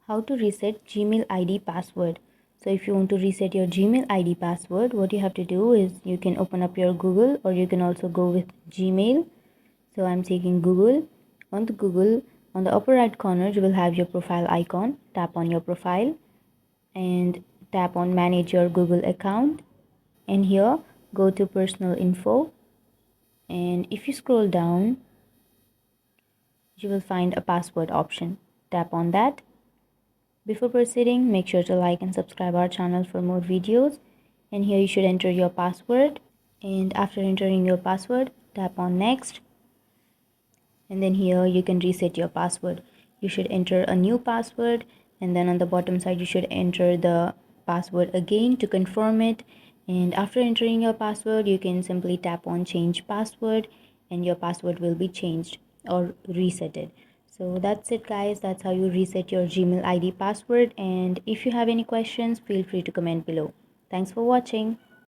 How to reset Gmail ID password. So if you want to reset your Gmail ID password, what you have to do is you can open up your Google, or you can also go with Gmail. So I'm taking Google. On the Google, on the upper right corner, you will have your profile icon. Tap on your profile and tap on manage your Google account. And here, go to personal info. And if you scroll down, you will find a password option. Tap on that. Before proceeding, make sure to like and subscribe our channel for more videos. And here you should enter your password. And after entering your password, tap on next. And then here you can reset your password. You should enter a new password, and then on the bottom side you should enter the password again to confirm it. And after entering your password, you can simply tap on change password, and your password will be changed or resetted. So that's it, guys. That's how you reset your Gmail ID password. And if you have any questions, feel free to comment below. Thanks for watching.